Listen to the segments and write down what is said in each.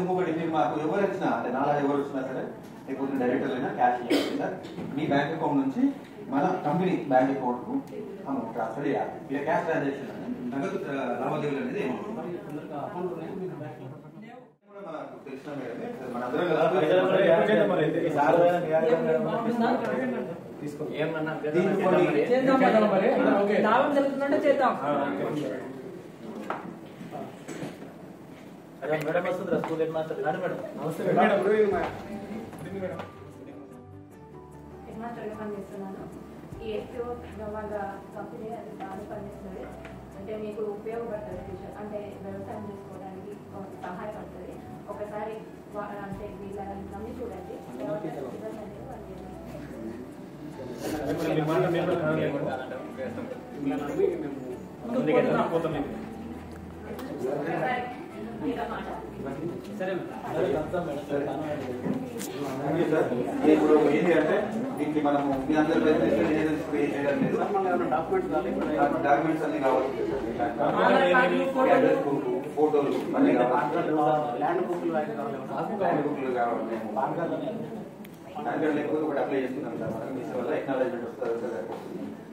ఇంకొకటి మీరు మాకు ఎవరు వచ్చినా అంటే నాలా ఎవరు వచ్చినా సరే లేకపోతే డైరెక్టర్ అయినా క్యాష్ ఇవ్వాలి సార్. మీ బ్యాంక్ అకౌంట్ నుంచి మన కంపెనీ బ్యాంక్ అకౌంట్ కు అమౌంట్ ట్రాన్స్ఫర్ చేయాలి. ఇలా క్యాష్ ట్రాన్సాక్షన్ నగదు లావాదేవీలు అనేది మనకు తెలిసిన మనందరం మేడం వస్తుంది స్కూల్ హెడ్ మాస్టర్ మేడం. నమస్తే హెడ్మాస్టర్గా పనిచేస్తున్నాను. ఈ ఎఫ్ఓ వాళ్ళ కంపెనీ అది బాగా పనిచేస్తుంది. అంటే మీకు ఉపయోగపడుతుంది ఫ్యూచర్, అంటే వ్యవసాయం చేసుకోవడానికి సహాయపడుతుంది. ఒకసారి అంటే వీళ్ళని నమ్మి చూడండి. ఇప్పుడు ఏంటి అంటే దీనికి మనము మీ అందరి డాక్యుమెంట్స్ అన్ని కావాలి, ఫోటోలు అన్ని కావాలి, ల్యాండ్ బుక్లు కావాలి. దానికంటే లేకపోతే ఒకటి అప్లై చేసుకున్నాం సార్, మనకు మీ వల్ల ఎక్నాలజ్మెంట్ వస్తుంది.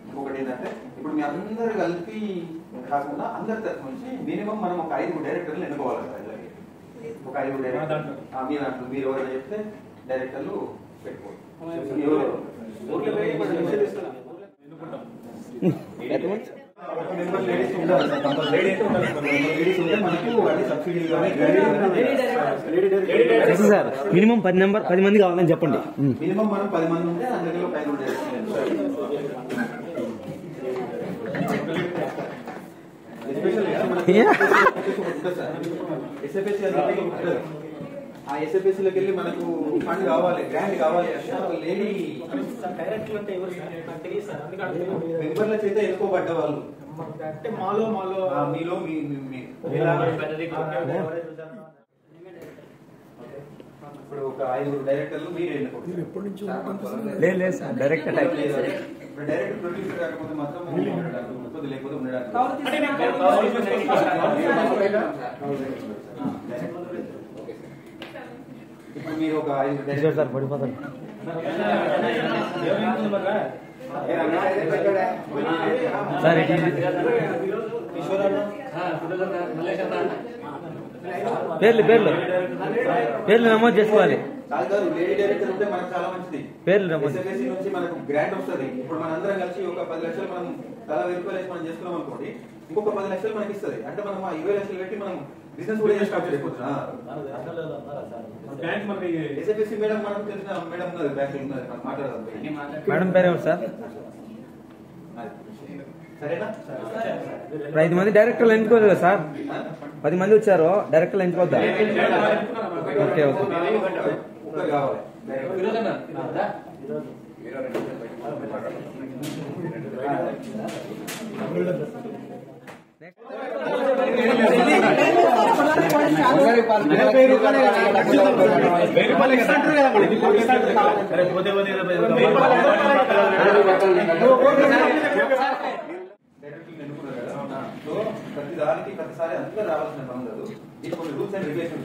ఇంకొకటి ఏంటంటే ఇప్పుడు మీ అందరు కలిపి కాకుండా అందరి తరఫు నుంచి మినిమం మనం ఒక 5 డైరెక్టర్లు ఎన్నుకోవాలి సార్. ఒక 5 డైరెక్టర్లు మీ దాంట్లో మీరు ఎవరైనా చెప్తే డైరెక్టర్లు పెట్టుకోవాలి. సార్ మినిమం 10 మంది కావాలని చెప్పండి. మినిమం మనం 10 మంది ఉంటే అందులో 5 ఆ ఎస్ఎఫ్ఎస్సీలోకి వెళ్ళి మనకు ఫండ్ కావాలి, గ్రాంట్ కావాలి. లేడీ మెంబర్ల చేత ఎన్నుకోబడ్డ వాళ్ళు అంటే మీలో ఇప్పుడు ఒక 5 డైరెక్టర్లు మీరు ఎన్నుకోండి. లేదు సార్ డైరెక్టర్ డైరెక్ట్ ప్రొడ్యూసర్ కాకపోతే మాత్రం లేకపోతే ఉండడానికి ఇప్పుడు మీరు ఒక 5 డైరెక్టర్ సార్ పడిపోతారు. సార్ పేర్లు నమోదు చేసుకోవాలి. లేడీ డైరెక్టర్ ఉంటే మనకు చాలా మంచిది. పేర్లు నమోదు నుంచి మనకు గ్రాంట్ వస్తుంది. ఇప్పుడు మనందరం కలిసి ఒక 10 లక్షలు మనం తలా 1000 రూపాయలు మనం చేసుకున్నాం అనుకోండి, ఇంకొక 10 లక్షలు మనకి ఇస్తుంది. అంటే మనం ఆ 20 లక్షలు పెట్టి మనం బిజినెస్ కూడా స్టార్ట్ చేసుకోవచ్చు. ఎస్ఎఫ్ఎస్సీ మేడం మనకు తెలిసిన మేడం ఉన్నది, బ్యాంక్ ఉన్నది, మనం మాట్లాడదాం. మేడం పేరు ఎవరు సార్? సరేనా? 5 మంది డైరెక్టర్లు ఎంచుకోలేదు కదా సార్? 10 మంది వచ్చారు, డైరెక్టర్లు ఎంచుకోవద్దా? ఓకే ఓకే కావాలి. ప్రతిదానికి ప్రతిసారి అంతా రావాల్సిన పని ఉండదు. ఇది కొన్ని రూల్స్ అండ్ రెగ్యులేషన్స్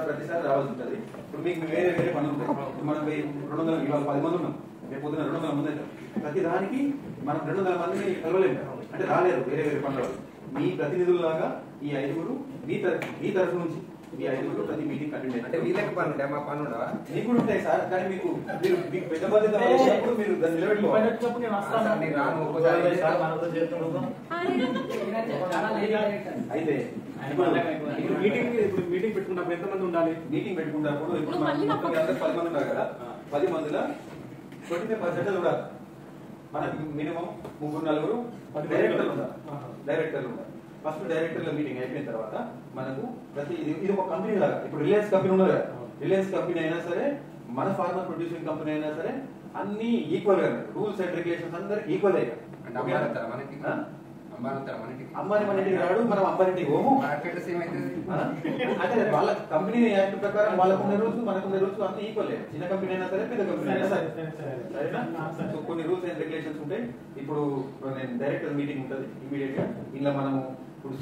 ప్రతిసారి రావాల్సి ఉంటుంది. ఇప్పుడు మీకు వేరే వేరే పనులు ఉంటాయి. మనం 200 ఇవాళ 10 మంది ఉన్నాం, రేపు పొద్దున 200 మంది అవుతాం. ప్రతి దానికి మనం 200 మందిని కలవలేము, అంటే రాలేరు వేరే వేరే పనులు. మీ ప్రతినిధుల్లాగా ఈ 5 మీ తరఫు నుంచి మీ 5 ప్రతి మీటింగ్ అటెండ్ అయ్యారు. అంటే వీళ్ళకి పని ఉంటాయి, మా పని ఉండవా? మీకు కూడా ఉంటాయి సార్, కానీ మీకు పెద్ద బాధ్యత వచ్చినప్పుడు మీరు దాన్ని నిలబెట్టుకోవాలి. అయితే మీటింగ్ పెట్టుకున్నప్పుడు ఎంతమంది ఉండాలి? మీటింగ్ పెట్టుకున్నప్పుడు ఇప్పుడు మనం 10 మంది ఉన్నారు కదా, 10 మందిలో 25% చూడాలి. మనకి మినిమం 3-4 డైరెక్టర్లు ఉండాలి. ఫస్ట్ డైరెక్టర్ల మీటింగ్ అయిపోయిన తర్వాత మనకు ప్రతి ఇది ఒక కంపెనీ లాగా. ఇప్పుడు రిలయన్స్ కంపెనీ ఉన్నది కదా, రిలయన్స్ కంపెనీ అయినా సరే, మన ఫార్మర్ ప్రొడ్యూసింగ్ కంపెనీ అయినా సరే, అన్ని ఈక్వల్ గా రూల్స్ అండ్ రెగ్యులేషన్స్ అందరికి ఈక్వల్ అయ్యా. అమ్మాని మన ఇంటికి రాడు, మనం అమ్మాయింటికి పోము. అంటే వాళ్ళ కంపెనీ యాక్ట్ ప్రకారం వాళ్ళకున్న రూల్స్ మనకున్న రూల్స్ అన్ని ఈక్వల్. చిన్న కంపెనీ అయినా సరే, పెద్ద కంపెనీ అయినా సరే, సరేనా? సో కొన్ని రూల్స్ అండ్ రెగ్యులేషన్స్ ఉంటాయి. ఇప్పుడు నేను డైరెక్టర్ మీటింగ్ ఉంటుంది ఇమీడియట్ గా. ఇలా మనము ఇప్పుడు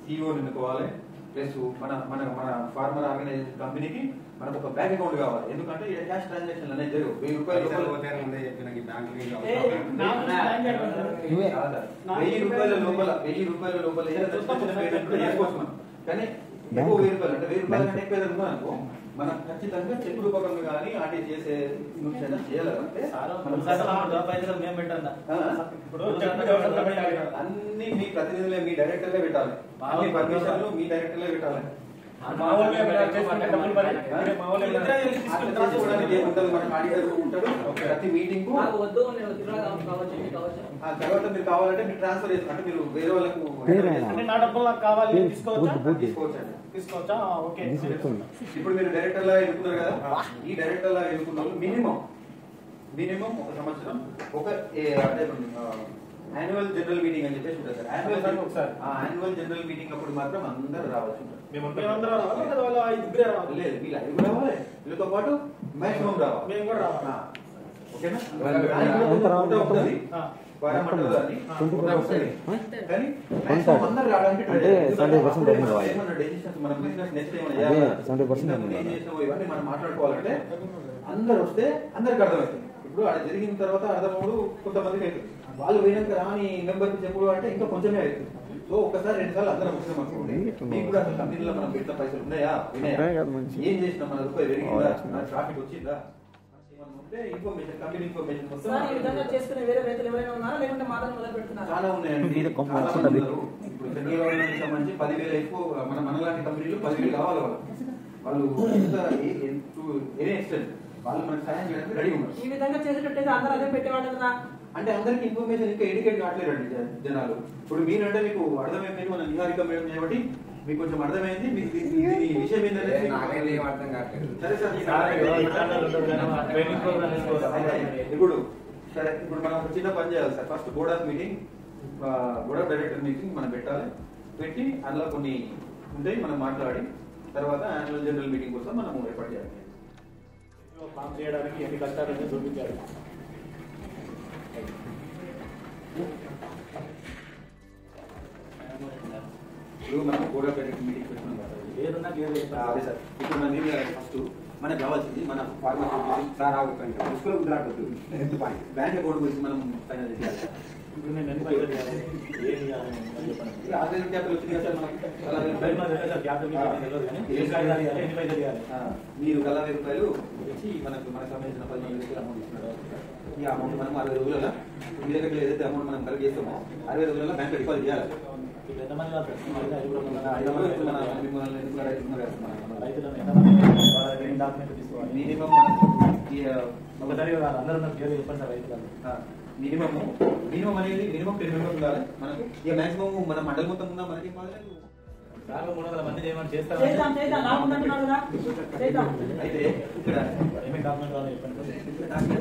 CEO ఎన్నుకోవాలి, ప్లస్ మన మన మన ఫార్మర్ ఆర్గనైజేషన్ కంపెనీకి మనకు ఒక బ్యాంక్ అకౌంట్ కావాలి. ఎందుకంటే క్యాష్ ట్రాన్సాక్షన్ అనేది జరగవు. 1000 రూపాయలు 1000 రూపాయల లోపల చేసుకోవచ్చు మనం. కానీ ఎక్కువ 1000 రూపాయలు అంటే 1000 రూపాయలు కంటే ఎక్కువ ఏదైనా అనుకో మనం ఖచ్చితంగా చెక్ రూపకంగా కానీ ఆర్టీ చేసే చేయాలంటే అన్ని మీ ప్రతినిధులే, మీ డైరెక్టర్లే పెట్టాలి. అన్ని పర్మిషన్లు మీ డైరెక్టర్లే పెట్టాలి. ప్రతి మీటింగ్ తర్వాత మీరు కావాలంటే మీరు ట్రాన్స్ఫర్ చేస్తారు. అంటే మీరు వేరే వాళ్ళకు ఇప్పుడు మీరు డైరెక్టర్ లా ఎన్నుకున్నారు కదా, ఈ డైరెక్టర్ లా ఎన్నుకున్న వాళ్ళు మినిమం ఒక సంవత్సరం ఒక అంటే యాన్యువల్ జనరల్ మీటింగ్ అని చెప్పేసి ఉంటుంది సార్. యాన్యువల్ జనరల్ మీటింగ్ అప్పుడు మాత్రం అందరూ రావచ్చు. లేదు, వీళ్ళు 5 రావాలి, వీళ్ళతో పాటు మాక్సిమం రావాలి. ఓకేనా? మనం మాట్లాడుకోవాలంటే అందరు వస్తే అందరికి అర్థమవుతుంది. ఇప్పుడు అది జరిగిన తర్వాత అర్థమవుడు కొంతమందికి అవుతుంది. వాళ్ళు పోయినాక రాని మెంబర్కి చెప్పుడు అంటే ఇంకా కొంచెమే అవుతుంది. సో ఒకసారి 2 సార్లు అందరం వచ్చినాం అనుకోండి, మీకు కూడా అసలు కంపెనీలో మనం పెట్టిన పైసలు ఉన్నాయా, ఏం చేసినా మన రూపాయి పెరిగిందా, మన ట్రాఫిక్ వచ్చిందా, ఇన్ఫర్మేషన్ కంపెనీ ఇన్ఫర్మేషన్ మొత్తం చాలా ఉన్నాయండి. ఇప్పుడు సెంట్రల్ గవర్నమెంట్ సంబంధించి 10,000 ఎక్కువ మనలాంటి కంపెనీలు 10,000 కావాలి. వాళ్ళు ఎనీ ఎక్స్టెంట్ వాళ్ళు మనకు సాయం చేయడానికి రెడీ ఉన్నారు. ఈ విధంగా చేసేటట్టు అందరూ అదే పెట్టేవాళ్ళు కదా. అంటే అందరికి ఇన్ఫర్మేషన్ ఇంకా ఎడ్యుకేట్ కావట్లేదండి జనాలు. ఇప్పుడు మీరంటే మీకు అర్థమైపోయింది, మన నిహారిక మేడం కాబట్టి మీకు కొంచెం అర్థమైంది. మీకు విషయం ఏంటంటే సరే సార్ ఇప్పుడు మనం ఒక చిన్న పని చేయాలి sir. First board of director meeting మనం పెట్టాలి. పెట్టి అందులో కొన్ని ఉంటాయి మనం మాట్లాడి తర్వాత యాన్యువల్ జనరల్ మీటింగ్ కోసం మనం ఏర్పాటు చేయాలి. ఫామ్ చేయడానికి ఎన్ని కష్టాలని చూపించారు. ఇప్పుడు మనం బోర్డ్ ఆఫ్ డైరెక్టర్ మీటింగ్ పెట్టుకున్నాం కదా, అదే సార్. ఇప్పుడు మనం ఏం చేయాలి, ఫస్ట్ మనకు కావాల్సింది మన ఫార్మర్ బ్యాంక్ అకౌంట్ గురించి మనం ఫైనల్ చేయాలి. ఇప్పుడు నేను ఎన్ని పైసలు చేయాలి, ఏం చేయాలి ఆర్గనైజింగ్ క్యాపిటల్ వచ్చింది కదా సార్ మనకి. మీరు 40,000 రూపాయలు ఇచ్చి మనకు సంబంధించిన 10 మందికి అమౌంట్ ఇస్తున్నాడు. ఈ అమౌంట్ మనం 60 రోజులలో మీ దగ్గర ఏదైతే అమౌంట్ మనం కలెక్ట్ చేస్తామో 60 రోజులలో బ్యాంక్ డిపాజిట్ చేయాలి. మినిమం అనేది మినిమం 10 మెంబర్స్ ఉండాలి మనకు. ఇక మాక్సిమం మన మండలి మొత్తం ఉన్నా మనకి 300 మంది చేయమని చేస్తారు. అయితే ఇక్కడ ఏమేమి డాక్యుమెంట్ కావాలి చెప్పండి.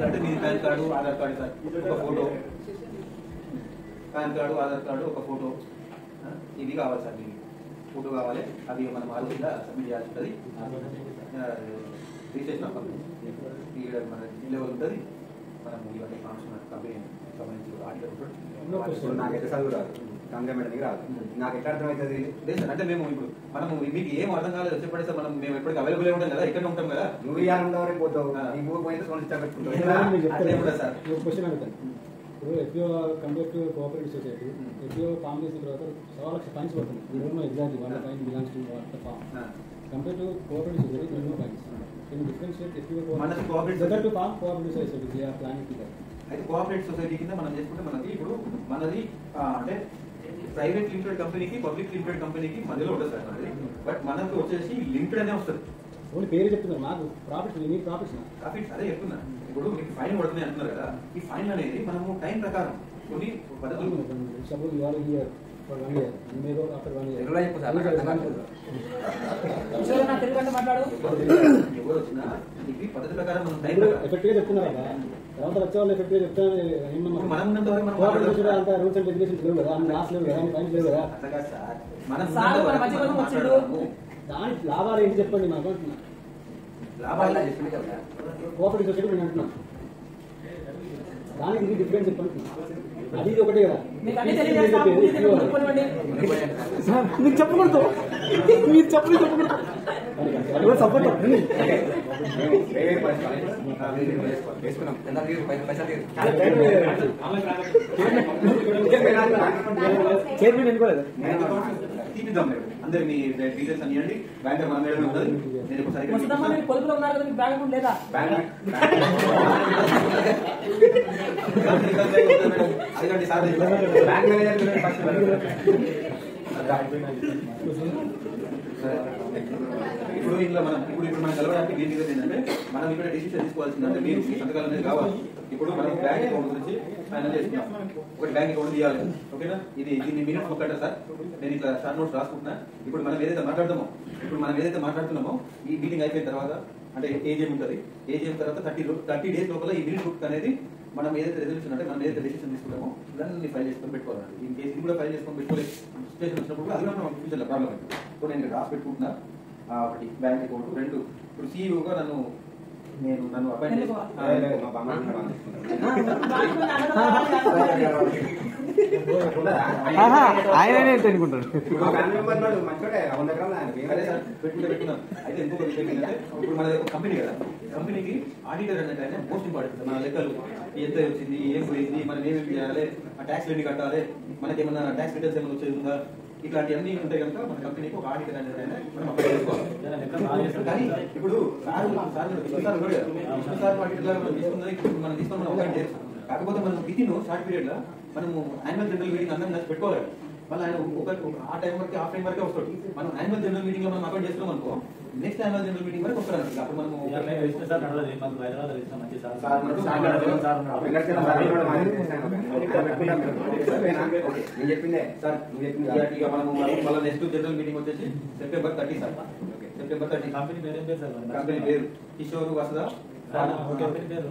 అంటే మీ PAN card, Aadhaar card sir, ఒక photo, PAN card, Aadhaar card, ఒక ఫోటో, ఇవి కావాలి సార్. మీకు ఫోటో కావాలి. అవి మనం ఆలోచన సబ్మిట్ చేయాల్సి ఉంటుంది. రిజిస్ట్రేషన్ ఆఫ్ కంపెనీ మన లెవెల్ ఉంటుంది. మనం ఇవన్నీ ఫార్మ్స్ కంపెనీ సంబంధించి ఆడిటర్ ఉంటాడు. నాకైతే చదువు రాదు, కంప్లైంట్ రాదు, నాకు ఎట్లా అర్థమవుతుంది? లేదు సార్, అంటే మేము ఇప్పుడు మనం మీకు ఏం అర్థం కాలేదు చెప్పండి సార్. మనం మేము ఎప్పటికీ అవైలబుల్ ఉంటాం కదా, ఇక్కడ ఉంటాం కదా. నువ్వు ఇవాళ ఉండవరకు పోతావు, నీకు పోయితే సోన్ ఇష్టం పెట్టుకుంటావు. క్వశ్చన్ అడుగుతాను. ఇప్పుడు FO compare to cooperative society, FO form చేసిన తర్వాత 1,00,000 ఫైన్స్ పడుతుంది. Exactly 1 fine belongs to farm. Compare to cooperative society, minimum fines. Can you differentiate FPO whether to farm cooperative society they are planning to that? అయితే cooperative society కింద మనం చేసుకుంటే మనకి ఇప్పుడు మనది అంటే ప్రైవేట్ లిమిటెడ్ కంపెనీకి పబ్లిక్ లిమిటెడ్ కంపెనీకి మధ్యలో ఉంటుంది సార్ మనది. బట్ మనకు వచ్చేసి లిమిటెడ్ అనే వస్తుంది. ఓన్లీ పేరు చెప్తున్నారు, మాకు ప్రాఫిట్స్ మీ ప్రాఫిట్స్ అదే చెప్తున్నా. ఇప్పుడు మీకు ఫైన్ పడుతుంది అంటున్నారు కదా, ఈ ఫైన్ అనేది మనము టైం ప్రకారం కొన్ని పద్ధతులు. Suppose you are here for 1 year, you may go after 1 year. ఎవరు చెప్పు సార్, మాట్లాడు. ఎవరు వచ్చినా ఇది పద్ధతి ప్రకారం మనం టైం ఎఫెక్ట్ గా చెప్తున్నారు కదా. తర్వాత వచ్చే వాళ్ళు ఎఫెక్ట్ గా చెప్తారు. మనం అంత రూల్స్ అండ్ రెగ్యులేషన్స్ లేవు కదా, లాస్ట్ లేవు కదా, ఫైన్స్ లేవు కదా. దాని లాభాలు ఏంటి చెప్పండి మాకు. లాభాలు కోఆపరేటివ్ సొసైటీ నేను అంటున్నాను. దానికి ఇది డిఫరెన్స్ చెప్పండి. అది ఇది ఒకటే కదా. మీకు అన్ని తెలియజేస్తాం. కొనుక్కోనివ్వండి. మీకు చెప్పకూడదు. మీరు చెప్పకూడదు. సపోర్ట్ చైర్మన్ ఎన్నుకోలేదు. అందరు మీ డీటెయిల్స్ అని ఇవ్వండి. బ్యాంక్ మన మేడమే ఉంటుంది. నేను ఒకసారి వస్తుందమ్మా, మీరు కొలుపులో ఉన్నారు కదా, మీకు బ్యాగ్ అకౌంట్ లేదా? అదిగండి సార్ బ్యాంక్ మేనేజర్ ఇప్పుడు ఇంట్లో మనం మనం కలవడానికి మెయిన్ రీజన్ ఏంటంటే మనం ఇక్కడ డిసిషన్ తీసుకోవాల్సిందంటే మీరు సంతకాలు అనేది కావాలి. ఇప్పుడు మనం బ్యాంక్ అకౌంట్ గురించి ఫైనల్ చేసుకున్నాం. ఒకటి బ్యాంక్ అకౌంట్ తీయాలి. ఓకేనా? దీన్ని మినిమం ఒకట సార్. నేను ఇట్లా షార్ట్ నోట్స్ రాసుకుంటున్నా. ఇప్పుడు మనం ఏదైతే మాట్లాడుతున్నామో ఈ మీటింగ్ అయిపోయిన తర్వాత అంటే ఏజీఎం ఉంటుంది. ఏజీఎం తర్వాత 30 డేస్ లోపల ఈ బిల్ బుక్ అనేది మనం ఏదైతే రెజల్యూషన్ అంటే మనం ఏదైతే డెసిషన్ తీసుకుంటామో దాన్ని ఫైల్ చేసుకొని పెట్టుకోవాలండి. ఈ కేసు ఇది కూడా ఫైల్ చేసుకొని పెట్టుకోలేదు సిచ్యువేషన్ వచ్చినప్పుడు అది కూడా మనం ఫ్యూచర్లో ప్రాబ్లం అవుతుంది. సో నేను రాసి పెట్టుకుంటున్నా. ఒకటి బ్యాంక్ అకౌంట్, 2 ఇప్పుడు సీఈఓగా నన్ను అపాయింట్ ఆయననే అనుకుంటాడు. పెట్టుకున్నాం. అయితే ఇంకొక విషయం ఏంటంటే ఇప్పుడు మన కంపెనీ కదా, కంపెనీకి ఆడిటర్ అనేది ఆయన మోస్ట్ ఇంపార్టెంట్. మన లెక్కలు ఎంత వచ్చింది, ఏం పోయింది, మనం ఏమేమి చేయాలి, ఆ ట్యాక్స్ ఎన్ని కట్టాలి, మనకి ఏమన్నా ట్యాక్స్ రిటర్న్స్ ఏమైనా వచ్చేది ఉందా, ఇట్లాంటివన్నీ ఉంటాయి కనుక మన కంపెనీకి ఒక ఆడిటర్ అనేది ఆయన మనం అప్లై చేసుకోవాలి. కానీ ఇప్పుడు సార్ ఆడిటర్ మనం తీసుకొని మనం అపాయింట్ చేస్తాం. కాకపోతే మనం వితిన్ షార్ట్ పీరియడ్ లో మనము యాన్యువల్ జనరల్ మీటింగ్ అందరం కలిసి పెట్టుకోవాలి. మళ్ళీ ఆయన ఆ టైం వరకు హాఫ్ టైం వరకే వస్తాడు. మనం యాన్యువల్ జనరల్ మీటింగ్ లో మనం అపాయింట్ చేస్తున్నాం అనుకో, నెక్స్ట్ యాన్యువల్ జనరల్ మీటింగ్ వరకు వస్తాడు. అప్పుడు మనం చెప్పిందే సార్ మనము మళ్ళీ నెక్స్ట్ జనరల్ మీటింగ్ వచ్చేసి సెప్టెంబర్ 30 సార్. సెప్టెంబర్ 30. కంపెనీ పేరు కిషోర్ వసదా. కంపెనీ పేరు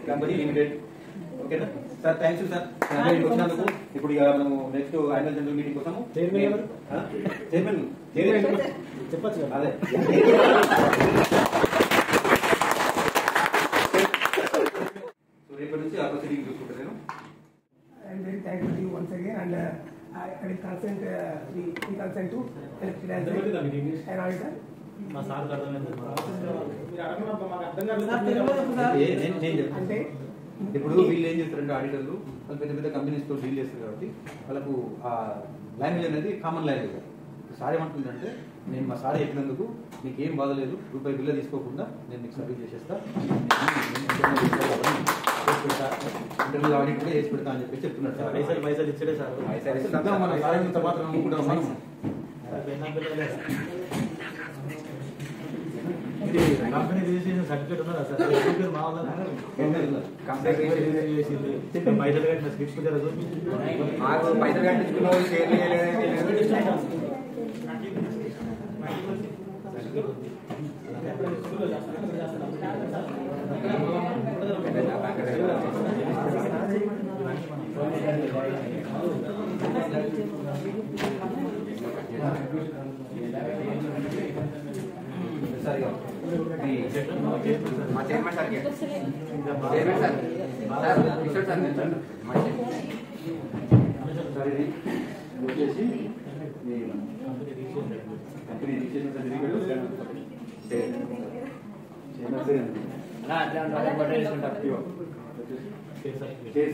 కంపెనీ లిమిటెడ్. ఓకేనా సార్? థ్యాంక్స్ యూ సార్ వచ్చినందుకు. ఇప్పుడు ఇక మనము నెక్స్ట్ యాన్యువల్ జనరల్ మీటింగ్ కోసము చైర్మన్ చెప్పచ్చు. అదే సో రేపటి నుంచి ఆ ప్రొసీడింగ్ చూసుకుంటాను నేను. I am very thankful to you once again, and I will consent to elected as an auditor. అంటే ఇప్పుడు వీళ్ళు ఏం చేస్తారంటే ఆడిటర్లు వాళ్ళు పెద్ద పెద్ద కంపెనీస్ తో డీల్ చేస్తారు కాబట్టి వాళ్ళకు ఆ లాంగ్వేజ్ అనేది కామన్ లాంగ్వేజ్. సార్ ఏమంటుందంటే నేను మా సార్ చెప్పినందుకు మీకు ఏం బాధలేదు, రూపాయి బిల్ల తీసుకోకుండా నేను మీకు సర్వీస్ చేసేస్తా, ఇంటర్వ్యూ ఆడిట్ కూడా చేసి పెడతా అని చెప్పి చెప్తున్నాడు సార్. పైసలు ఇచ్చడే సార్. మన సార్ మాత్రం అనుకుంటాం మనం. కంపెనీ రిజిస్ట్రేషన్ సర్టిఫికేట్ ఉన్నదా సార్? మా వాళ్ళ పైసలు కట్టిన స్లిప్స్ పైసలు కట్టించుకున్నావు మా chairman sir chairman sir sir sir ఇది వచ్చేసి కంపెనీ రిజిస్ట్రేషన్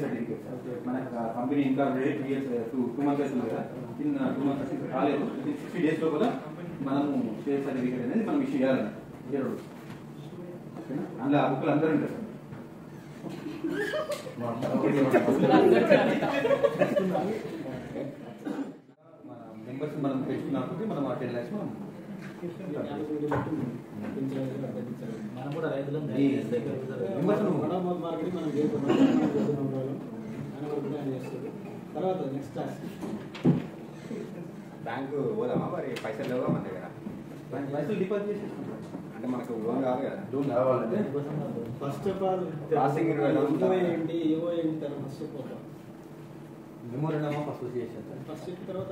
సర్టిఫికేట్ మన కంపెనీ ఇంకా 2 months అవుతుంది కదా, 2 months కాలేదు. 60 days లోపల మనము షేర్ సర్టిఫికేట్ అనేది మనం ఇష్యూ చేయాలన్న. అందులో ఆ బుక్లు అందరూ ఉంటారు. మన మెంబర్స్ మనం పెట్టుకున్నప్పుడు మనం 10 lakhs మనం కూడా రైతులు తర్వాత నెక్స్ట్ క్లాస్ బ్యాంకు పోదామా మరి? పైసలు లేవా మన దగ్గర? పైసలు డిపాజిట్ చేసేసుకుంటాం అంటే మనకు లోన్ కాదు కదా. లోన్ కావాలంటే ఫస్ట్ ఆఫ్ ఆల్ ప్రాసెసింగ్ ఏంటి, ఏవో ఏంటి first of all memorandum of association first తర్వాత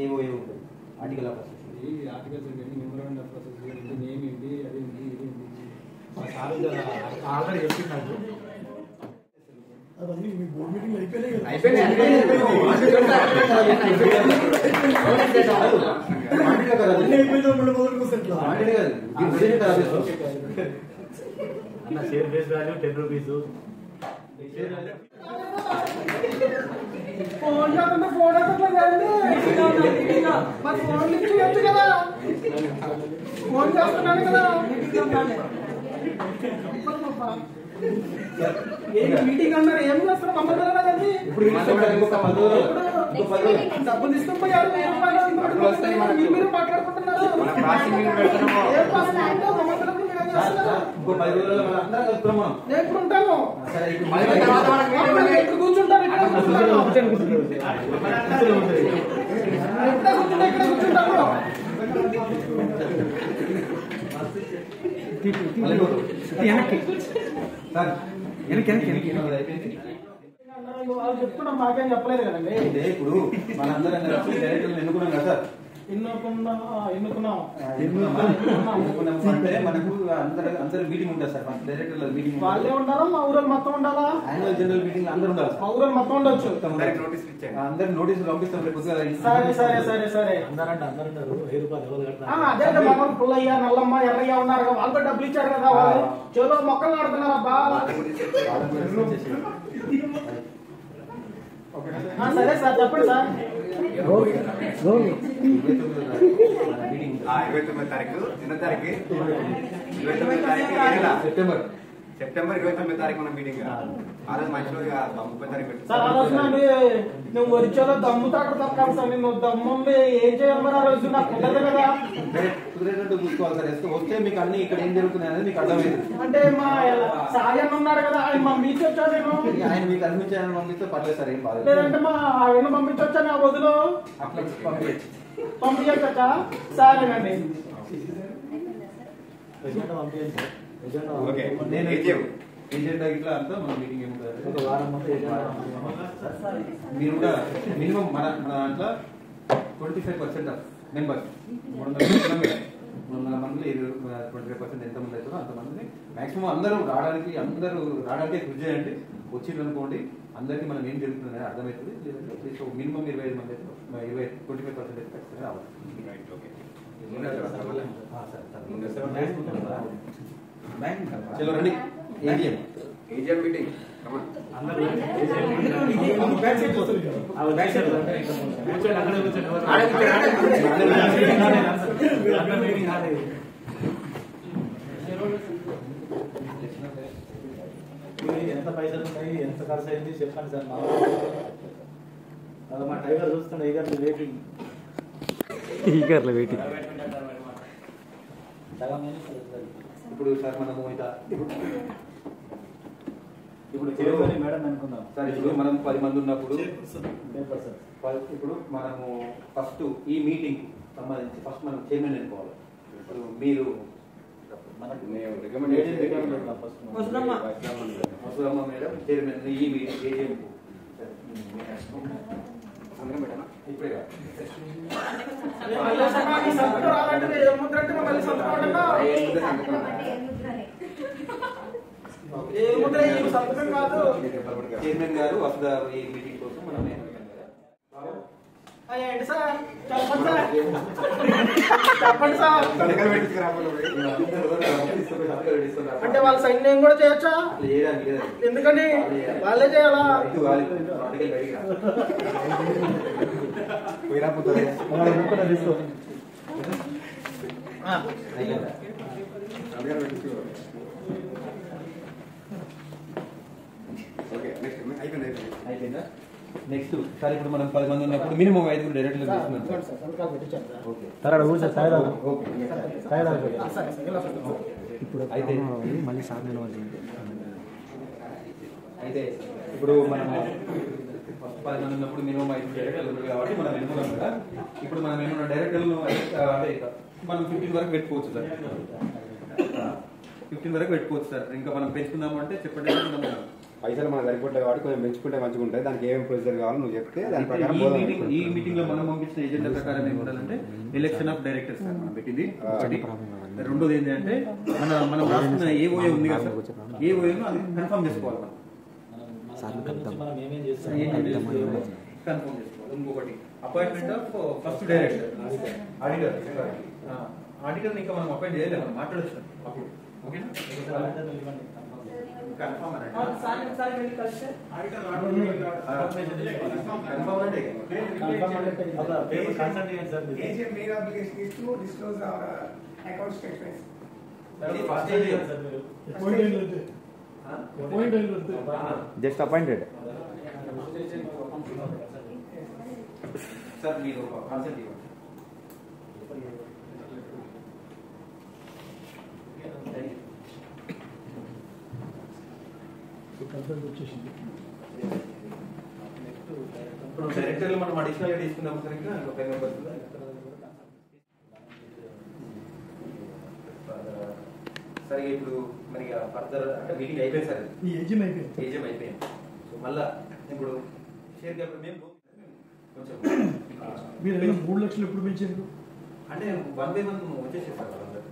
ఏమో ఉంటుంది ఆర్టికల్ ఆఫ్ ఈ ఆర్టికల్స్ ఏంటి, మెమోరాండం ఆఫ్ ప్రాసెస్ ఏంటి, నేమ్ ఏంటి, అది ఏంటి, ఇది ఏంటి, మా సార్ ఆల్రెడీ చెప్తున్నాడు. అవన్నీ మీ బోర్డు మీటింగ్ అయిపోయినాయి కదా. అన్న share base value 10 rupees. Phone చేస్తుంటే ఫోన్ అట్లా కదండి, మరి ఫోన్ లిఫ్ట్ చేయొచ్చు కదా, ఫోన్ చేస్తున్నాను కదా. మీటింగ్ అన్నారు, ఏం చేస్తారు మమ్మల్ని కదండి. డబ్బులు తీసుకుపోయారు, మీరు మాట్లాడుకుంటున్నారు. నేను ఇప్పుడు ఉంటాను, ఎక్కడ కూర్చుంటాను, ఇక్కడ కూర్చుంటాను. వాళ్ళు చెప్తున్నాం, మాకేం చెప్పలేదు కదండి. ఇప్పుడు మనందరం కలిసి డైరెక్టర్లు ఎన్నుకున్నాం కదా సార్. ఎన్నుకున్నాం అంటే మనకు అందరు మీటింగ్ ఉంటుంది సార్. డైరెక్టర్ల మీటింగ్ వాళ్ళే ఉండాలా, మా ఊరు మొత్తం ఉండాలా? యాన్యువల్ జనరల్ మీటింగ్ అందరూ ఉండాలి మా ఊరు మొత్తం ఉండొచ్చు. అందరికి నోటీసులు పంపిస్తాం రేపు పొద్దుగా. సరే సరే సరే సరే, అందరున్నారు 1000 రూపాయలు ఎవరు కట్టారు? అదే మమ్మల్ని పుల్లయ్య, నల్లమ్మ, ఎర్రయ్య ఉన్నారు కదా, వాళ్ళు డబ్బులు ఇచ్చారు కదా, వాళ్ళు చెలో మొక్కలు నాడుతున్నారు అబ్బా. సరే సార్, చెప్పండి సార్. 29వ తారీఖు సెప్టెంబర్ 29వ తారీఖు మన మీటింగ్. ఆ రోజు మంచిలో 30వ తారీఖు సార్, ఆ రోజు నువ్వు వచ్చేలో దమ్ముతో అక్కడ తప్పాలి సార్. నువ్వు దమ్ముంది ఏం చేయాలి మరి? ఆ రోజు నాకు ఉండదు కదా. కుదిరేటట్టు చూసుకోవాలి సార్. వస్తే మీకు అన్ని ఇక్కడ ఏం జరుగుతున్నాయి అనేది మీకు అర్థమైంది. అంటే మా సాయన్న ఉన్నారు కదా, ఆయన పంపించొచ్చా? నేను ఆయన మీకు అనిపించి ఆయన పంపిస్తే పర్లేదు సార్, ఏం బాధ. లేదంటే మా ఆయన పంపించొచ్చా? నా వదిలో అట్లా పంపించచ్చు. పంపించచ్చా? సరేనండి. నేను ఏజెండా ఇట్లా అంతా మన మీటింగ్ ఏముంటుంది, ఒక వారం ముందు మీరు కూడా మినిమం మన దాంట్లో 25% ఆఫ్ మెంబర్స్ 300 మందిలో 25% ఎంతమంది అవుతుందో అంతమందిని మాక్సిమం అందరూ రావడానికి కృషి చేయండి. వచ్చింది అనుకోండి, అందరికీ మనం ఏం జరుగుతుందని అర్థమవుతుంది. లేదంటే మినిమం 25 మంది అయితే 25% అయితే ఖచ్చితంగా రావాలి. చలో రండి. ఏజిఎం మీటింగ్ అందరూ ఎంత పైసలు ఉన్నాయి, ఎంత ఖర్చు అయింది చెప్పండి సార్. మా టైగర్ చూస్తున్నా, ఈగర్లు వెయిటింగ్. ఇప్పుడు సార్ మనము ఇప్పుడు మేడం అనుకుందాం సార్. ఇప్పుడు మనం 10 మంది ఉన్నప్పుడు ఇప్పుడు మనము ఫస్ట్ ఈ మీటింగ్ సంబంధించి ఫస్ట్ మనం చైర్మన్ ఎన్నుకోవాలి. ఇప్పుడు మీరు వసులమ్మ మేడం చైర్మన్ ఈ మీటింగ్ ఏజీఎం ఇప్పుడే చైర్మన్ గారు వసుదా ఈ మీటింగ్ కోసం మనం ఏంటి సార్? చెప్పండి సార్, చెప్పండి సార్. అంటే వాళ్ళ సైన్ నేను కూడా చేయొచ్చా? ఎందుకని వాళ్ళే చేయాలా? అయిపోయిందా? నెక్స్ట్ సార్ ఇప్పుడు మనం 10 మంది ఉన్నప్పుడు మినిమం 5 డైరెక్టర్లు తీసుకున్నాం. ఇప్పుడు అయితే మళ్ళీ అయితే ఇప్పుడు మనం 10 మంది ఉన్నప్పుడు మినిమం 5 డైరెక్టర్లు ఉన్నాయి కాబట్టి మనం ఎన్నుకున్నాం కదా. ఇప్పుడు మనం ఏమన్నా డైరెక్టర్లు అంటే మనం 15 వరకు పెట్టుకోవచ్చు సార్. 15 వరకు పెట్టుకోవచ్చు సార్. ఇంకా మనం పెంచుకుందాము అంటే చెప్పండి. మనం పైసలు మనకు సరిపోతాయి కాబట్టి కొంచెం పెంచుకుంటే మంచిగా ఉంటుంది. దానికి ఏమేమి ప్రొసీజర్ కావాలో నువ్వు చెప్తే దాని ప్రకారం ఈ మీటింగ్ లో మనం పంపించిన ఎజెండా ప్రకారం ఏమి ఉండాలంటే ఎలక్షన్ ఆఫ్ డైరెక్టర్స్ సార్ మనం పెట్టింది ఒకటి. రెండోది ఏంటంటే మనం రాస్తున్న ఏఓఏ ఉంది కదా సార్, ఏఓఏను అది కన్ఫర్మ్ చేసుకోవాలి మనం ఏమేం చేస్తాం కన్ఫర్మ్ చేసుకోవాలి. ఇంకొకటి appointment of first director auditor. Auditor ఇంకా మనం అపాయింట్ చేయలేము, మనం మాట్లాడచ్చు అప్పుడు. ఓకేనా? కన్ఫర్మ్ ఒకసారి వెళ్ళి కలిస్తే AGM main obligation is to disclose our account statements. Just appointed. Sir మీరు కాన్సెప్ట్ ఇవ్వండి. ఇప్పుడు డైరెక్టర్లు మనం అడిషనల్ గా తీసుకున్నాం సార్. ఇంకా ఒక 5 మెంబర్స్ సరే. ఇప్పుడు మరి ఫర్దర్ అంటే మీటింగ్ అయిపోయింది సార్, ఏజిఎం అయిపోయింది. సో మళ్ళా ఇప్పుడు షేర్ క్యాపిటల్ మేము కొంచెం మీరు 3 లక్షలు ఎప్పుడు పెంచారు అంటే 1 by 1 వచ్చేసేసారు వాళ్ళందరూ.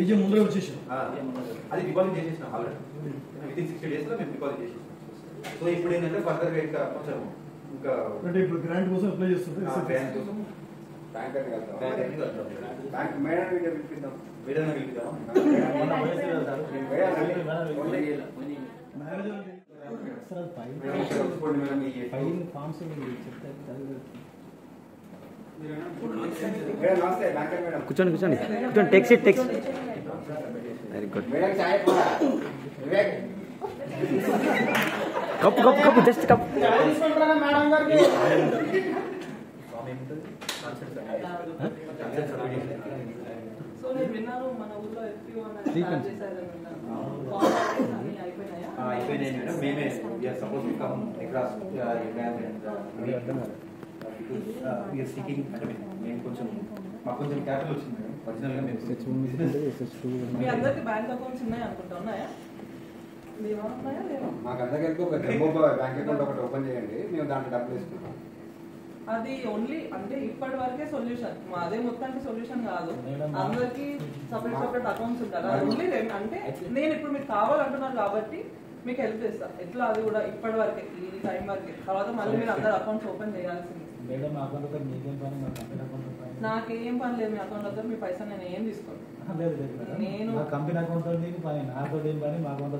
ఏజిఎం ముందర వచ్చేసాం. అది డిపాజిట్ చేసేసినాం ఆల్రెడీ. వితిన్ 60 days లో మేము డిపాజిట్ చేసేసినాం. సో ఇప్పుడు ఏంటంటే ఫర్దర్ గా ఇంకా కొంచెం ఇంకా అంటే ఇప్పుడు గ్రాంట్ కోసం అప్లై చేస్తుంది. బ్యాంక్ కోసం బ్యాంకర్ని కలుద్దాం. బ్యాంక్ మేడం పిలిపిద్దాం. వీడన్నా పిలిపిద్దాం. నమస్తే బ్యాంకర్ మేడం. కూర్చోండి కూర్చోండి కూర్చోండి. Takes it takes. Very good. Madam చాయ్ పోరా. Vivek cup cup cup just cup. Madam గారికి సో నేను విన్నాను మన ఊర్లో ఎఫ్పిఓ అనేది స్టార్ట్ చేశారని విన్నాను. అయిపోయినాయా? అయిపోయినాయి మేడం. మేమే సపోజ్ కమ్ అక్రాస్ సీకింగ్ అంటే మేము కొంచెం మాకు కొంచెం క్యాపిటల్ వచ్చింది మేడం. ఒరిజినల్ గా మేము మీ అందరికి బ్యాంక్ అకౌంట్స్ ఉన్నాయి అనుకుంటా, ఉన్నాయా? ఉన్నాయా లేవా? మాకు అందరికీ ఒక డెమో బ్యాంక్ అకౌంట్ ఒకటి ఓపెన్ చేయండి, మేము దాంట్లో డబ్బులు వేసుకుంటాం. అది ఓన్లీ అంటే ఇప్పటి వరకే సొల్యూషన్, అదే మొత్తానికి సొల్యూషన్ కాదు. అందరికి సపరేట్ అకౌంట్స్ ఉంటారు. అది ఓన్లీ అంటే నేను ఇప్పుడు మీకు కావాలంటున్నారు కాబట్టి మీకు హెల్ప్ చేస్తా. ఎట్లా అది కూడా ఇప్పటి వరకే, ఈ టైం వరకే. తర్వాత మళ్ళీ మీరు అందరు అకౌంట్స్ ఓపెన్ చేయాల్సింది. నాకేం పని లేదు మీ అకౌంట్ దగ్గర. మీ పైసా నేను ఏం తీసుకోను. నేను కంపెనీ అకౌంట్ నాతో ఏం పని, మా అకౌంట్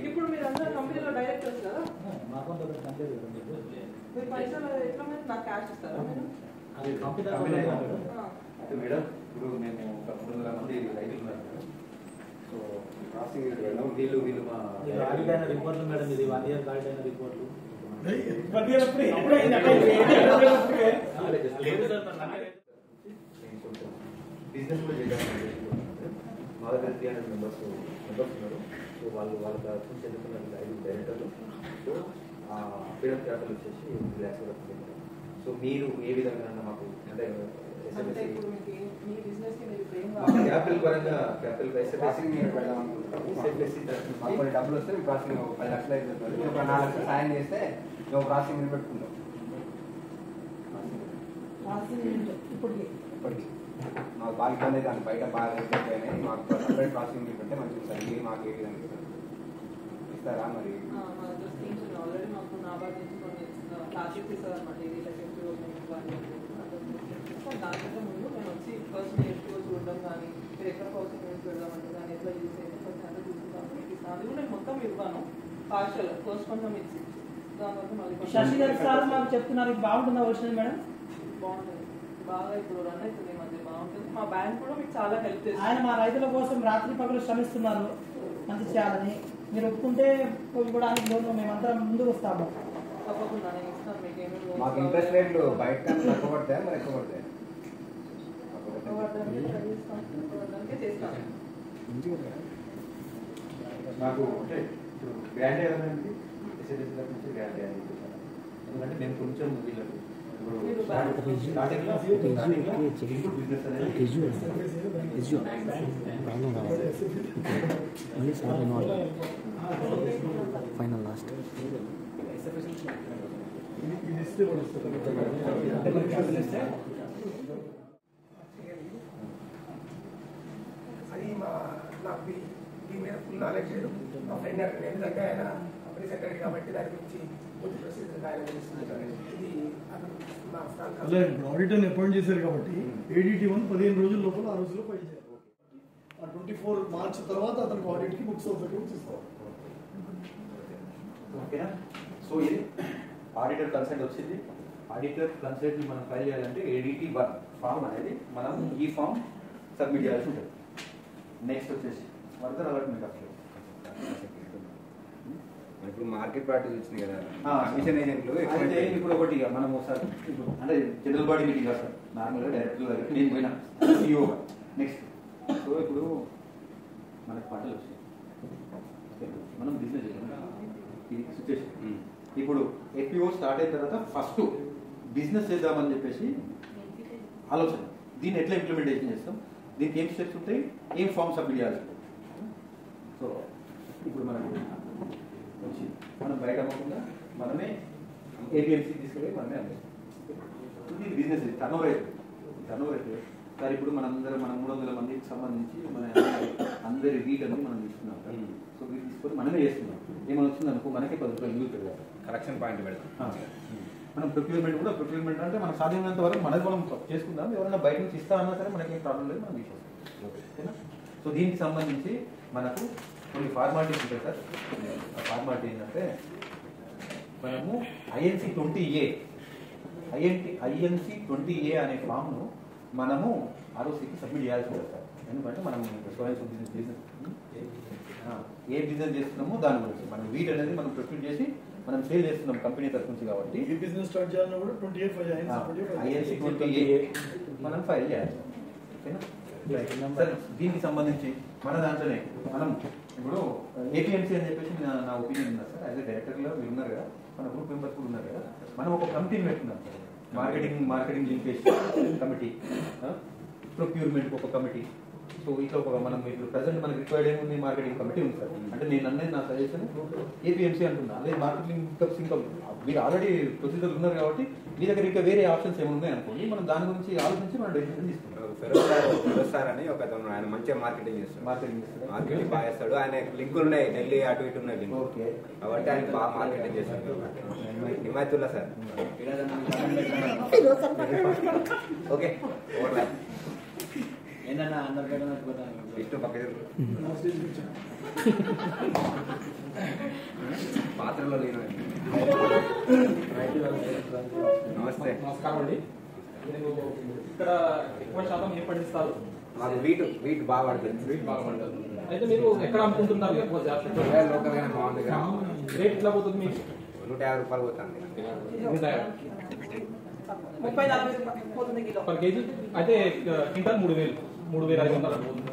ఇప్పుడు మీరు అందరూ కంపెనీలో డైరెక్టర్స్ కదా, మా అకౌంట్ మీరు పైసలు ఎట్లా నాకు క్యాష్ ఇస్తారా మీరు? అది కంపెనీ అయితే మేడం ఇప్పుడు మేము ఒక 300 మంది రైతులు ఉన్నారు మేడం. సో ప్రాసెసింగ్ వీళ్ళు మా ఆడిట్ అయిన రిపోర్ట్లు మేడం. ఇది 1 year ఆడిట్ అయిన రిపోర్ట్లు. బిజినెస్ కూడా చేయడానికి మా దగ్గర 300 మెంబర్స్ ఉన్నారు. సో వాళ్ళ తరఫున చెందుతున్న 5 డైరెక్టర్లు. సో ఫ్రీడమ్ క్యాపిటల్ వచ్చేసి 2 lakhs వరకు. సో మీరు ఏ విధంగా మాకు అంటే ఇప్పుడు మీకు మీ బిజినెస్ కి మీరు ఏం క్యాపిటల్ పరంగా క్యాపిటల్ ప్రాసెసింగ్ మీరు పెడదాం అనుకుంటున్నాం. మాకు కొన్ని డబ్బులు వస్తే మేము ప్రాసెసింగ్ 10 లక్షలు అవుతుంది. ఒక 4 లక్షలు సాయం చేస్తే మేము ప్రాసెసింగ్ మీరు పెట్టుకుంటాం. ఇప్పటికి మాకు బాగా ఇబ్బంది అయితే అంత బయట బాగా అయిపోయినాయి. మాకు సపరేట్ ప్రాసెసింగ్ మీరు పెడితే మంచిగా ఉంటుంది. మీరు మాకు ఏ విధంగా ఇస్తారా మరి? ఆల్రెడీ మాకు నాబార్డ్ నుంచి కొన్ని క్లాసెస్ ఇస్తారు అనమాట. ఇది దానికంటే ముందు నేను వచ్చి ఫస్ట్ నేర్చుకో చూడడం కానీ, మీరు ఎక్కడ హౌసింగ్ యూనిట్ పెడదామంటే దాన్ని ఎట్లా యూజ్ చేయండి ఫస్ట్ అంటే చూసుకుంటాను. మీకు ఇస్తాను. అది కూడా నేను మొత్తం ఇవ్వను, పార్షల్ ఫస్ట్ కొంచెం ఇచ్చి దాని వరకు మళ్ళీ శశిధర్ సార్ మాకు చెప్తున్నారు. ఇది బాగుంటుందా వచ్చింది మేడం? బాగుంటుంది, బాగా ఇప్పుడు రన్ అవుతుంది. మధ్య బాగుంటుంది. మా బ్యాంక్ కూడా మీకు చాలా హెల్ప్ చేస్తుంది. ఆయన మా రైతుల కోసం రాత్రి పగలు శ్రమిస్తున్నారు మంచి చేయాలని. మీరు ఒప్పుకుంటే ఇవ్వడానికి లోన్ మేమందరం ముందుకు వస్తాము. తప్పకుండా నేను ఇస్తాను. మీకు ఏమేమి మాకు ఇంట్రెస్ట్ రేట్లు బయట కన్నా తక్కువ పడతాయి, మరి ఎక్కువ పడతాయి? చేస్తాను. నాకు అంటే ఇప్పుడు గ్రాండ్ ఏమైంది ఎస్ఎస్ఎస్ నుంచి గ్రాండ్ అయ్యాలి. ఎందుకంటే మేము కొంచెం వీళ్ళకి ఫైనల్ లాస్ట్ అది నాకు దీని మీద ఫుల్ నాలెడ్జ్ లేదు. మా ఫ్రెండ్ అక్కడ ఎందుకంటే ఆయన అప్పుడు సెక్రటరీ కాబట్టి దాని గురించి పూర్తి ప్రొసీజర్ ఆయన తెలుస్తుంది. ఇది మా ఆడిటర్ని అపాయింట్ చేశారు కాబట్టి ADT 1 15 రోజుల లోపల ఆ రోజుల్లో ఫైల్ చేయాలి. ఆ 24 మార్చ్ తర్వాత అతనికి ఆడిట్కి బుక్స్ ఆఫ్ అకౌంట్స్ ఇస్తారు. ఓకేనా? సో ఇది ఆడిటర్ కన్సెంట్ వచ్చింది. ఆడిటర్ కన్సెంట్ మనం ఫైల్ చేయాలంటే ADT 1 ఫామ్ అనేది మనం ఈ ఫామ్ సబ్మిట్ చేయాల్సి ఉంటుంది. నెక్స్ట్ వచ్చేసి ఫర్దర్ అలాట్మెంట్ ఆఫ్ ఇప్పుడు మార్కెట్ ప్రాక్టీస్ వచ్చినాయి కదా, కమిషన్ ఏజెంట్లు అయితే ఇప్పుడు ఒకటి మనం ఒకసారి అంటే జనరల్ బాడీ మీటింగ్ కాదు సార్, నార్మల్గా డైరెక్టర్ దగ్గరికి నేను పోయినా CEO నెక్స్ట్. సో ఇప్పుడు మనకు పంటలు వచ్చాయి, మనం బిజినెస్ చేయాలి. ఇది సిచ్యువేషన్. ఇప్పుడు FPO స్టార్ట్ అయిన తర్వాత ఫస్ట్ బిజినెస్ చేద్దామని చెప్పేసి ఆలోచన. దీన్ని ఎట్లా ఇంప్లిమెంటేషన్ చేస్తాం, దీనికి ఏం స్టెప్స్ ఉంటాయి, ఏం ఫామ్ సబ్మిట్ చేయాలి. సో ఇప్పుడు మనం బయట అమ్మకుండా మనమే APMC తీసుకెళ్ళి మనమే అమ్మాయి. ఇది బిజినెస్ టర్నోవర్ అయితే సార్ ఇప్పుడు మన 300 మందికి సంబంధించి మన అందరి వీట్ అనేది మనం తీసుకున్నాం. సో వీటి తీసుకొని మనమే చేస్తున్నాం. ఏమైనా వచ్చింది అనుకో మనకే 10 రూపాయలు మిగులుతుంది కదా, కరెక్షన్ పాయింట్ పెడతాం. మనం ప్రొక్యూర్మెంట్ అంటే మనకు సాధ్యమైనంత వరకు మనది మనం చేసుకుందాం. ఎవరైనా బయట నుంచి ఇస్తా అన్నా సరే మనకి ఏం ప్రాబ్లం లేదు, మనం తీసేస్తాం. ఓకేనా? సో దీనికి సంబంధించి మనకు కొన్ని ఫార్మాలిటీస్ ఉంటాయి సార్. ఆ ఫార్మాలిటీ ఏంటంటే మనము INC 20A అనే ఫామ్ను మనము ROCకి సబ్మిట్ చేయాల్సి ఉంటుంది సార్. ఎందుకంటే మనం బిజినెస్ ఏ బిజినెస్ చేస్తున్నామో దాని గురించి మనం వీట్ అనేది మనం ప్రొక్యూర్ చేసి మనం సేల్ చేస్తున్నాం కంపెనీ తరఫు నుంచి. కాబట్టి ఈ బిజినెస్ స్టార్ట్ చేయాలన్నా కూడా 28 INC 20A మనం ఫైల్ చేయాలి. ఓకేనా? సార్ దీనికి సంబంధించి మన దాంట్లోనే మనం ఇప్పుడు APMC అని చెప్పేసి నా ఒపీనియన్ ఉన్నా సార్. యాజ్ ఎ డైరెక్టర్లో మీరు ఉన్నారు కదా, మన గ్రూప్ మెంబర్స్ కూడా ఉన్నారు కదా, మనం ఒక కమిటీని పెట్టుకున్నాం sir. Marketing linkage committee, procurement ఒక కమిటీ. సో ఇట్లా ఒక మనం ఇప్పుడు ప్రజెంట్ మనకి రిక్వైర్డ్ ఏముంది, మార్కెటింగ్ కమిటీ ఉంది సార్. అంటే నేను అన్నది నా సజెషన్ APMC అంటున్నా. అదే మార్కెటింగ్ ఇంకా మీరు ఆల్రెడీ ప్రొసీజర్ ఉన్నారు కాబట్టి మీ దగ్గర ఇంకా వేరే ఆప్షన్స్ ఏమైనా ఉన్నాయి అనుకోండి, మనం దాని గురించి ఆలోచించి మనం డెసిషన్ తీసుకుంటాం. ఫెరోజ్ సార్ అని ఒక ఆయన మంచిగా మార్కెటింగ్ చేస్తాడు, మార్కెటింగ్ బాగా చేస్తాడు. ఆయన లింకులు ఉన్నాయి, ఢిల్లీ అటు ఇటు ఉన్నాయి లింక్. ఓకే, కాబట్టి ఆయన బాగా మార్కెటింగ్ చేస్తాడు. హిమాయతుల్లా సార్. ఓకే, ఓవర్లాప్ ఏంటన్నా అందరికీ ఇష్టం పక్క పాత్రలో లేను. నమస్తే. నమస్కారం అండి. ఇక్కడ ఎక్కువ శాతం ఏ పండిస్తారు? మాకు వీట్ బాగా పడుతుంది. అయితే మీరు ఎక్కడ అమ్ముకుంటున్నారు? ఎక్కువ లోకల్ గానే బాగుంది. రేట్ ఎట్లా పోతుంది మీకు? 150 రూపాయలు పోతుంది. 30-40 పోతుంది కిలో పర్ కేజీ. అయితే క్వింటల్ 3,500 పోతుంది.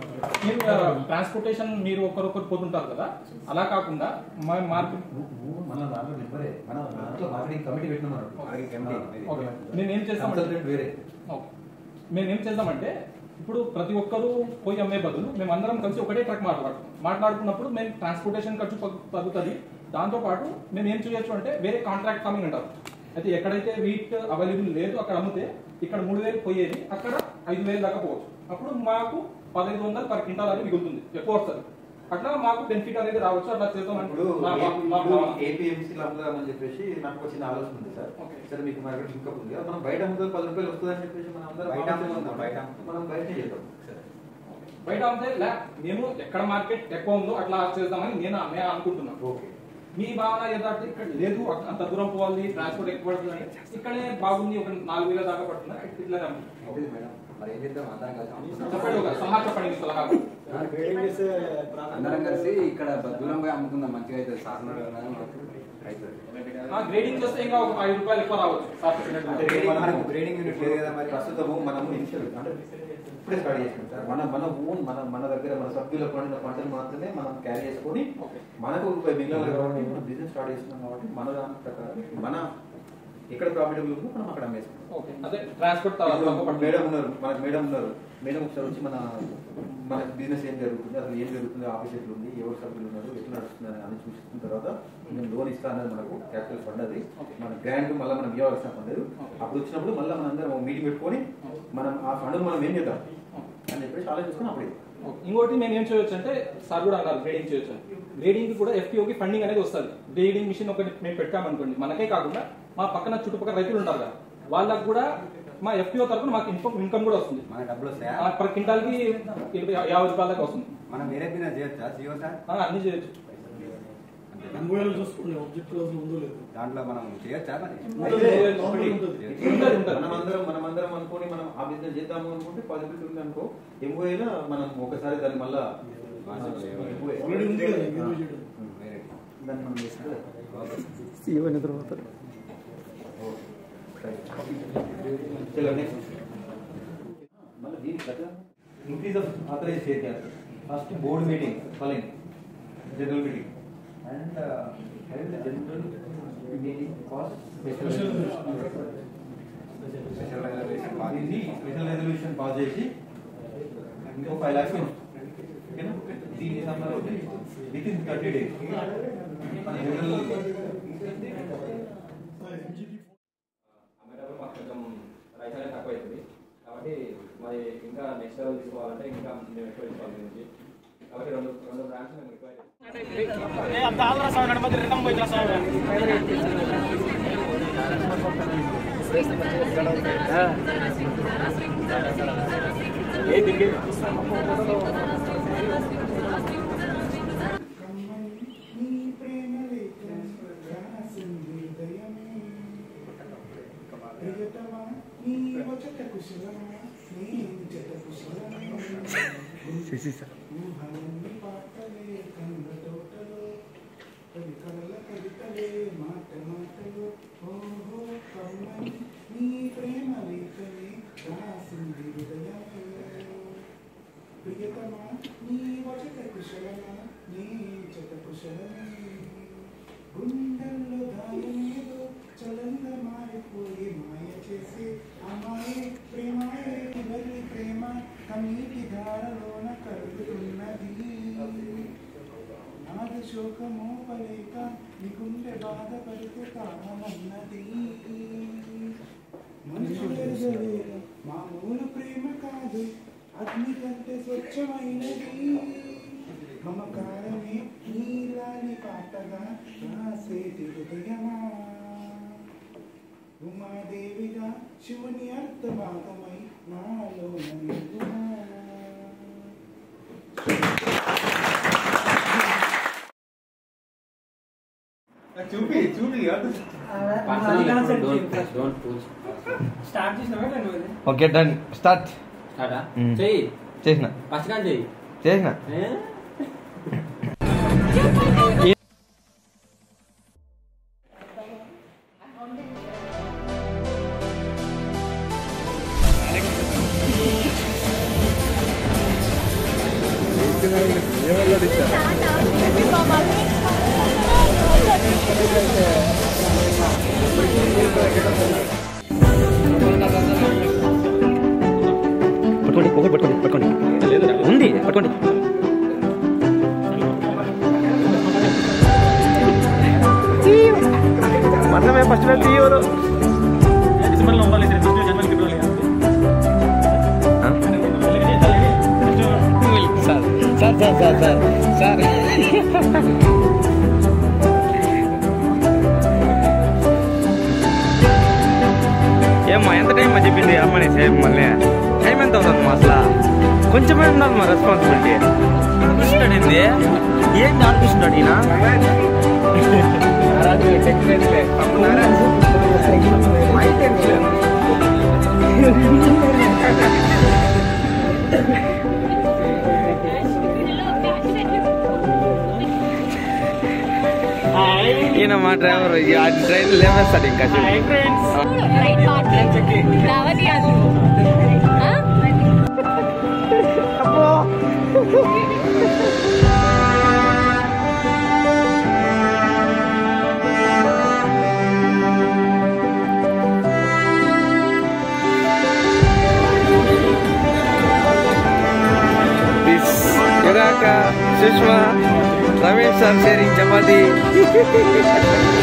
మీరు ట్రాన్స్పోర్టేషన్ మీరు ఒకరొకరు పోతుంటారు కదా, అలా కాకుండా మార్కెట్ మన దాంట్లో నెంబరే మన దాంట్లో మార్కెటింగ్ కమిటీ పెట్టినాం. మేమేం చేస్తామంటే వేరే మేమేం చేద్దామంటే ఇప్పుడు ప్రతి ఒక్కరూ పోయి అమ్మే బదులు మేము అందరం కలిసి ఒకటే ట్రక్ మాట్లాడుకున్నప్పుడు మేము ట్రాన్స్పోర్టేషన్ ఖర్చు తగ్గుతుంది. దాంతోపాటు మేము ఏం చేయొచ్చు అంటే వేరే కాంట్రాక్ట్ ఫార్మింగ్ అంటారు. అయితే ఎక్కడైతే వీట్ అవైలబుల్ లేదు అక్కడ అమ్మితే ఇక్కడ 3,000 పోయేది అక్కడ 5,000 దాకా పోవచ్చు. అప్పుడు మాకు 1,500 పర్ క్వింటాల్ అనేది మిగులుతుంది, ఎక్కువ వస్తుంది. అట్లా మాకు బెనిఫిట్ అనేది రావచ్చు. అట్లా చేద్దాం. APMC అమ్ముదామని చెప్పేసి నాకు వచ్చిన ఆలోచన ఉంది సార్. సరే మీకు మార్కెట్ ఇంకా ఉంది కదా, మనం బయట అమ్ముతుంది 10 రూపాయలు వస్తుందని చెప్పేసి మనం అందరం మనం బయట చేద్దాం. బయట అమ్మితే మేము ఎక్కడ మార్కెట్ ఎక్కువ ఉందో అట్లా చేద్దామని నేను అనుకుంటున్నాను. ఓకే, మీ భావన ఏదంటే ఇక్కడ లేదు, అంత దూరం పోవాలి, ట్రాన్స్పోర్ట్ ఎక్కువ పడుతుంది, ఇక్కడే బాగుంది, ఒక 4,000 దాకా పడుతుంది, ఇట్లా చెప్పండి. ఒక సలహా చెప్పండి, మీ సలహా. అందరం కలిసి ఇక్కడ దూరం పోయి అమ్ముకుందాం, మంచిగా అయితే సార్ గ్రేడింగ్ చేస్తే ఇంకా ఒక 5 రూపాయలు ఎక్కువ రావచ్చు. గ్రేడింగ్ యూనిట్ లేదు కదా మరి. ప్రస్తుతము మనము ఇనిషియల్ అంటే ఇప్పుడే స్టార్ట్ చేసాం సార్. మన దగ్గర మన సభ్యులకు పండిన పంటలు మాత్రమే మనం క్యారీ చేసుకొని మనకు రూపాయి మిగిలిన కాబట్టి మనం బిజినెస్ స్టార్ట్ చేస్తున్నాం. కాబట్టి మన దాని ప్రకారం మన ఎక్కడ ప్రాఫిటబుల్ ఉందో మనం అక్కడ అమ్మేస్తాం. ఓకే, అదే ట్రాన్స్పోర్ట్ మేడం ఉన్నారు, మనకు మేడం ఉన్నారు. మేడం ఒకసారి వచ్చి మన బిజినెస్ ఏం జరుగుతుంది, అసలు ఏం జరుగుతుంది, ఆఫీస్ ఎట్లా ఉంది, ఎవరు సభ్యులు ఉన్నారు, ఎట్లా నడుస్తుంది అని చూసుకున్న తర్వాత మేము లోన్ ఇస్తా అన్నది మనకు క్యాపిటల్ ఫండ్. అది మన గ్రాంట్ మళ్ళీ మనం ఇవ్వాల్సిన ఫండ్ లేదు. అప్పుడు వచ్చినప్పుడు మళ్ళీ మన అందరం మీటింగ్ పెట్టుకొని మనం ఆ ఫండ్ మనం ఏం చేద్దాం అని చెప్పేసి ఆలోచించుకొని అప్పుడు. ఇంకోటి మేము ఏం చేయొచ్చు అంటే సార్ కూడా అన్నారు గ్రేడింగ్ చేయొచ్చు. గ్రేడింగ్ కూడా FPOకి ఫండింగ్ అనేది వస్తుంది. గ్రేడింగ్ మిషన్ ఒకటి మేము పెట్టామనుకోండి, మనకే కాకుండా మా పక్కన చుట్టుపక్కల రైతులు ఉంటారు కదా, వాళ్ళకు కూడా మా FPO తరఫున మాకు ఇన్కమ్ కూడా వస్తుంది. మన డబ్బులు వస్తాయా? పర్ క్వింటాల్కి 50 రూపాయల దాకా వస్తుంది. మనం వేరే బిజినెస్ చేయొచ్చా CEO సార్? అన్ని చేయొచ్చు. దాంట్లో మనం చేయొచ్చా? మనమందరం అనుకోని మనం ఆ బిజినెస్ చేద్దాము అనుకుంటే పాసిబిలిటీ ఉంది అనుకో. ఎంఓఏలో మనం ఒకసారి దాన్ని మళ్ళా increase of authorise share capital. First board meeting following general meeting and general meeting for special resolution pass చేసి ఇంకో 5 lakhs ఓకేనా. దీని సంబంధం విత్ ఇన్ 30 days కొంచెం రైతులే తక్కువ అవుతుంది కాబట్టి మరి ఇంకా నెక్స్ట్ లెవెల్ తీసుకోవాలంటే ఇంకా మేము ఎక్కువ తీసుకోవాలి గురించి. కాబట్టి రెండు బ్రాంచ్ మేము రిక్వైర్ గుండెల్లో దాయమేదో చలంగా మారిపోయి మాయ చేసి అమ్మాయి ప్రేమాయే వెళ్ళి ప్రేమ కన్నీటి ధారలోన కరుగుతున్నది. నాది శోకమో పలేక నీ గుండె బాధపడితే కామన్నది. మనుషులు మామూలు ప్రేమ కాదు, అగ్ని కంటే స్వచ్ఛమైనది. మమకారమే నీలాలి పాటగా రాసేది హృదయమా. ఉమాదేవిగా శివుని అర్థభాగమై నాలో నిలువునా. చూపి ఓకే డన్ స్టార్ట్. చేసిన చేసిన పట్టుకోండి పట్టుకోండి ఉంది పట్టుకోండి. मतलब मैं फर्स्ट में थी वो दिसंबर में होगा लेकिन जनवरी फरवरी sir sir sir sir sir ఏమ్మా ఎంత టైం మా చెప్పింది రమ్మని సేమ్ మళ్ళీ టైం ఎంత అవుతుంది అసలు కొంచెమే ఉన్నది మా రెస్పాన్సిబిలిటీ. అనిపిస్తున్నాడు ఏంటి అనిపిస్తున్నాడు ఈయన ఈయన మా డ్రైవర్ ట్రైన్ లేవేస్తాడు ఇంకా. Vishwa, Ramesh sir sharing chapati.